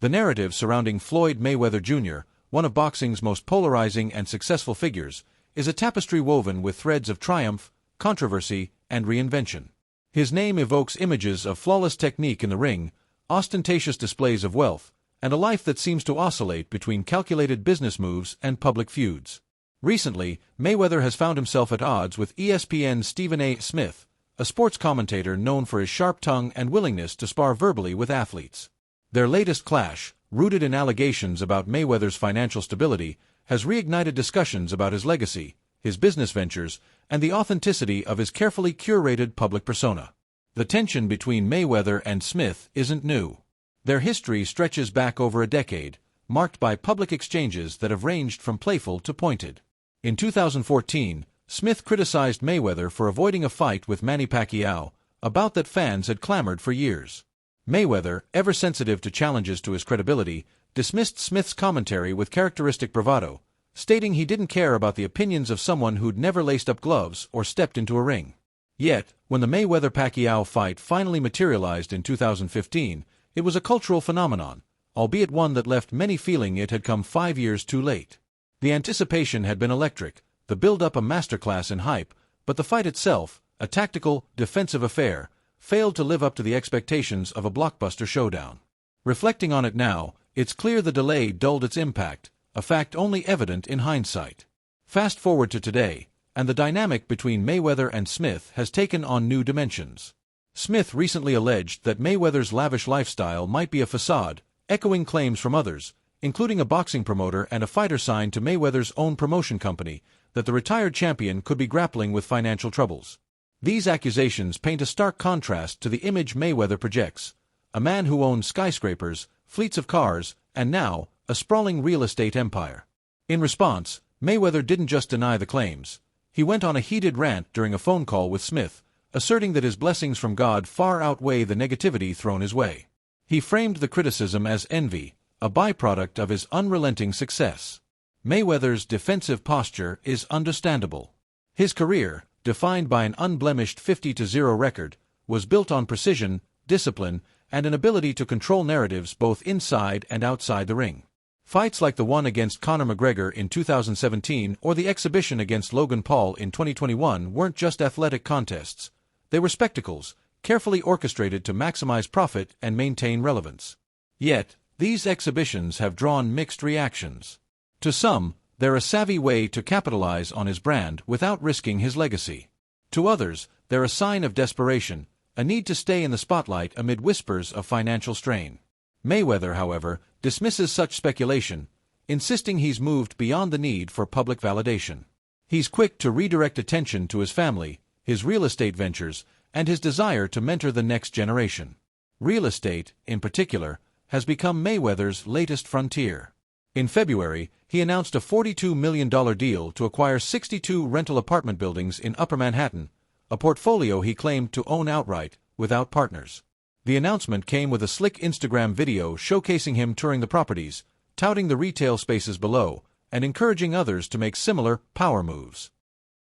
The narrative surrounding Floyd Mayweather Jr., one of boxing's most polarizing and successful figures, is a tapestry woven with threads of triumph, controversy, and reinvention. His name evokes images of flawless technique in the ring, ostentatious displays of wealth, and a life that seems to oscillate between calculated business moves and public feuds. Recently, Mayweather has found himself at odds with ESPN's Stephen A. Smith, a sports commentator known for his sharp tongue and willingness to spar verbally with athletes. Their latest clash, rooted in allegations about Mayweather's financial stability, has reignited discussions about his legacy, his business ventures, and the authenticity of his carefully curated public persona. The tension between Mayweather and Smith isn't new. Their history stretches back over a decade, marked by public exchanges that have ranged from playful to pointed. In 2014, Smith criticized Mayweather for avoiding a fight with Manny Pacquiao, a bout that fans had clamored for years. Mayweather, ever sensitive to challenges to his credibility, dismissed Smith's commentary with characteristic bravado, stating he didn't care about the opinions of someone who'd never laced up gloves or stepped into a ring. Yet, when the Mayweather-Pacquiao fight finally materialized in 2015, it was a cultural phenomenon, albeit one that left many feeling it had come 5 years too late. The anticipation had been electric, the build-up a masterclass in hype, but the fight itself, a tactical, defensive affair, failed to live up to the expectations of a blockbuster showdown. Reflecting on it now, it's clear the delay dulled its impact, a fact only evident in hindsight. Fast forward to today, and the dynamic between Mayweather and Smith has taken on new dimensions. Smith recently alleged that Mayweather's lavish lifestyle might be a facade, echoing claims from others, including a boxing promoter and a fighter signed to Mayweather's own promotion company, that the retired champion could be grappling with financial troubles. These accusations paint a stark contrast to the image Mayweather projects, a man who owns skyscrapers, fleets of cars, and now, a sprawling real estate empire. In response, Mayweather didn't just deny the claims. He went on a heated rant during a phone call with Smith, asserting that his blessings from God far outweigh the negativity thrown his way. He framed the criticism as envy, a byproduct of his unrelenting success. Mayweather's defensive posture is understandable. His career, defined by an unblemished 50-0 record, was built on precision, discipline, and an ability to control narratives both inside and outside the ring. Fights like the one against Conor McGregor in 2017 or the exhibition against Logan Paul in 2021 weren't just athletic contests. They were spectacles, carefully orchestrated to maximize profit and maintain relevance. Yet, these exhibitions have drawn mixed reactions. To some, they're a savvy way to capitalize on his brand without risking his legacy. To others, they're a sign of desperation, a need to stay in the spotlight amid whispers of financial strain. Mayweather, however, dismisses such speculation, insisting he's moved beyond the need for public validation. He's quick to redirect attention to his family, his real estate ventures, and his desire to mentor the next generation. Real estate, in particular, has become Mayweather's latest frontier. In February, he announced a $42 million deal to acquire 62 rental apartment buildings in Upper Manhattan, a portfolio he claimed to own outright, without partners. The announcement came with a slick Instagram video showcasing him touring the properties, touting the retail spaces below, and encouraging others to make similar power moves.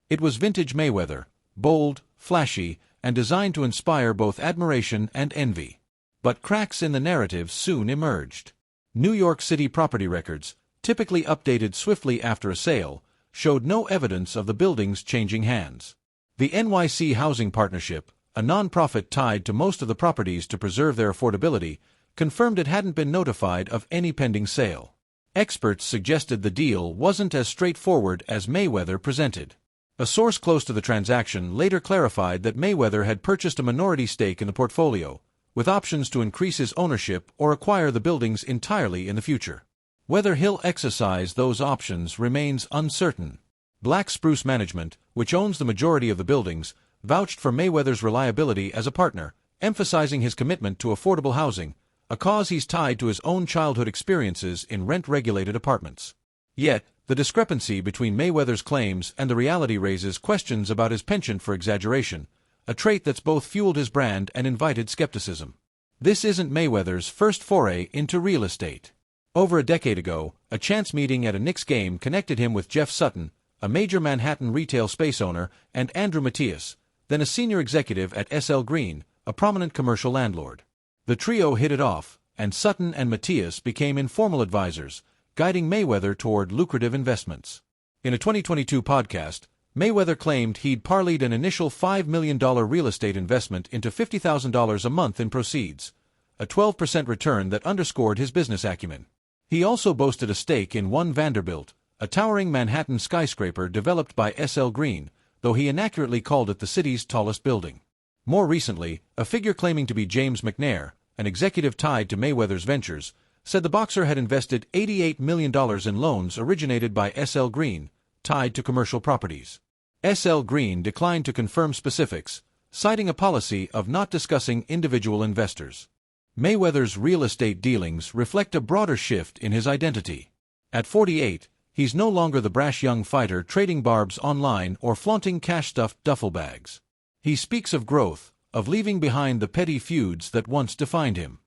It was vintage Mayweather, bold, flashy, and designed to inspire both admiration and envy. But cracks in the narrative soon emerged. New York City property records, typically updated swiftly after a sale, showed no evidence of the buildings changing hands. The NYC Housing Partnership, a nonprofit tied to most of the properties to preserve their affordability, confirmed it hadn't been notified of any pending sale. Experts suggested the deal wasn't as straightforward as Mayweather presented. A source close to the transaction later clarified that Mayweather had purchased a minority stake in the portfolio, with options to increase his ownership or acquire the buildings entirely in the future. Whether he'll exercise those options remains uncertain. Black Spruce Management, which owns the majority of the buildings, vouched for Mayweather's reliability as a partner, emphasizing his commitment to affordable housing, a cause he's tied to his own childhood experiences in rent-regulated apartments. Yet, the discrepancy between Mayweather's claims and the reality raises questions about his penchant for exaggeration, a trait that's both fueled his brand and invited skepticism. This isn't Mayweather's first foray into real estate. Over a decade ago, a chance meeting at a Knicks game connected him with Jeff Sutton, a major Manhattan retail space owner, and Andrew Matias, then a senior executive at SL Green, a prominent commercial landlord. The trio hit it off, and Sutton and Matthias became informal advisors, guiding Mayweather toward lucrative investments. In a 2022 podcast, Mayweather claimed he'd parlayed an initial $5 million real estate investment into $50,000 a month in proceeds, a 12% return that underscored his business acumen. He also boasted a stake in One Vanderbilt, a towering Manhattan skyscraper developed by S.L. Green, though he inaccurately called it the city's tallest building. More recently, a figure claiming to be James McNair, an executive tied to Mayweather's ventures, said the boxer had invested $88 million in loans originated by S.L. Green, tied to commercial properties. S.L. Green declined to confirm specifics, citing a policy of not discussing individual investors. Mayweather's real estate dealings reflect a broader shift in his identity. At 48, he's no longer the brash young fighter trading barbs online or flaunting cash-stuffed duffel bags. He speaks of growth, of leaving behind the petty feuds that once defined him.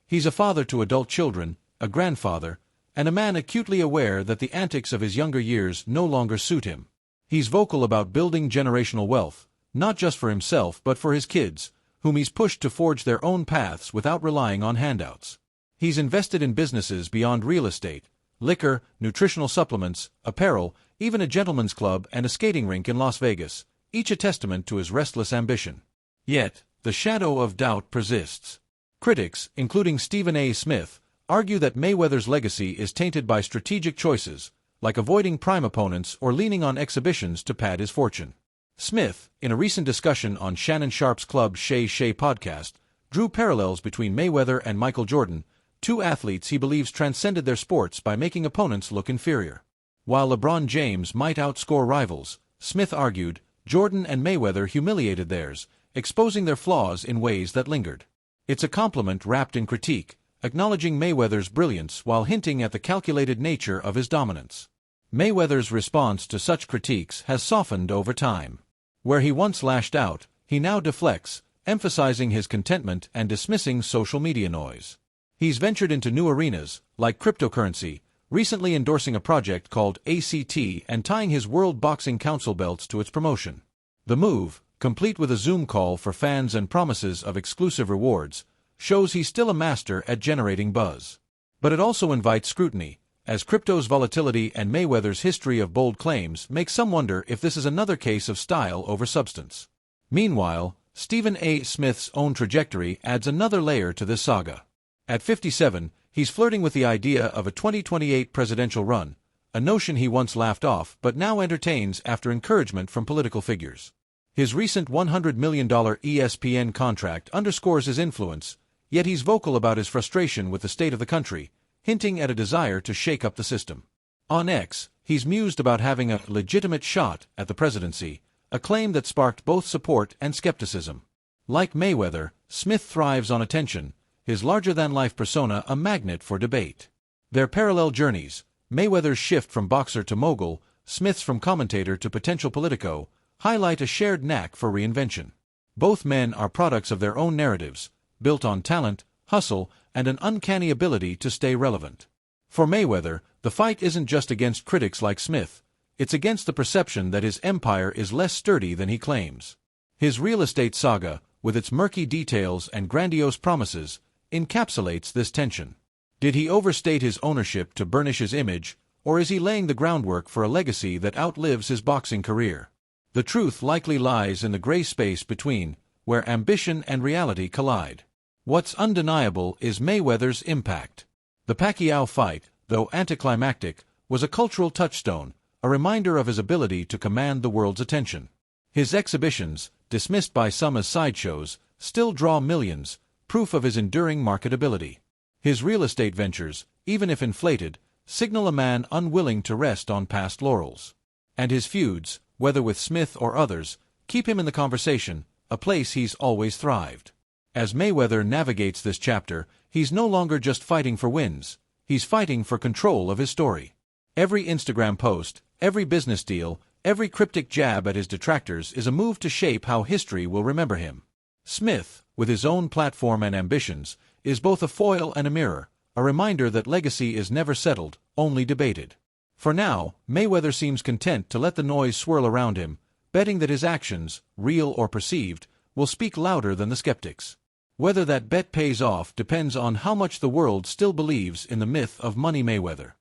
He's a father to adult children, a grandfather, and a man acutely aware that the antics of his younger years no longer suit him. He's vocal about building generational wealth, not just for himself but for his kids, whom he's pushed to forge their own paths without relying on handouts. He's invested in businesses beyond real estate, liquor, nutritional supplements, apparel, even a gentleman's club and a skating rink in Las Vegas, each a testament to his restless ambition. Yet, the shadow of doubt persists. Critics, including Stephen A. Smith, argue that Mayweather's legacy is tainted by strategic choices, like avoiding prime opponents or leaning on exhibitions to pad his fortune. Smith, in a recent discussion on Shannon Sharpe's Club Shay Shay podcast, drew parallels between Mayweather and Michael Jordan, two athletes he believes transcended their sports by making opponents look inferior. While LeBron James might outscore rivals, Smith argued, Jordan and Mayweather humiliated theirs, exposing their flaws in ways that lingered. It's a compliment wrapped in critique, acknowledging Mayweather's brilliance while hinting at the calculated nature of his dominance. Mayweather's response to such critiques has softened over time. Where he once lashed out, he now deflects, emphasizing his contentment and dismissing social media noise. He's ventured into new arenas, like cryptocurrency, recently endorsing a project called ACT and tying his World Boxing Council belts to its promotion. The move, complete with a Zoom call for fans and promises of exclusive rewards, shows he's still a master at generating buzz. But it also invites scrutiny, as crypto's volatility and Mayweather's history of bold claims make some wonder if this is another case of style over substance. Meanwhile, Stephen A. Smith's own trajectory adds another layer to this saga. At 57, he's flirting with the idea of a 2028 presidential run, a notion he once laughed off but now entertains after encouragement from political figures. His recent $100 million ESPN contract underscores his influence, yet he's vocal about his frustration with the state of the country, hinting at a desire to shake up the system. On X, he's mused about having a legitimate shot at the presidency, a claim that sparked both support and skepticism. Like Mayweather, Smith thrives on attention, his larger-than-life persona a magnet for debate. Their parallel journeys, Mayweather's shift from boxer to mogul, Smith's from commentator to potential politico, highlight a shared knack for reinvention. Both men are products of their own narratives, built on talent, hustle, and an uncanny ability to stay relevant. For Mayweather, the fight isn't just against critics like Smith, it's against the perception that his empire is less sturdy than he claims. His real estate saga, with its murky details and grandiose promises, encapsulates this tension. Did he overstate his ownership to burnish his image, or is he laying the groundwork for a legacy that outlives his boxing career? The truth likely lies in the gray space between, where ambition and reality collide. What's undeniable is Mayweather's impact. The Pacquiao fight, though anticlimactic, was a cultural touchstone, a reminder of his ability to command the world's attention. His exhibitions, dismissed by some as sideshows, still draw millions, proof of his enduring marketability. His real estate ventures, even if inflated, signal a man unwilling to rest on past laurels. And his feuds, whether with Smith or others, keep him in the conversation, a place he's always thrived. As Mayweather navigates this chapter, he's no longer just fighting for wins, he's fighting for control of his story. Every Instagram post, every business deal, every cryptic jab at his detractors is a move to shape how history will remember him. Smith, with his own platform and ambitions, is both a foil and a mirror, a reminder that legacy is never settled, only debated. For now, Mayweather seems content to let the noise swirl around him, betting that his actions, real or perceived, will speak louder than the skeptics. Whether that bet pays off depends on how much the world still believes in the myth of Money Mayweather.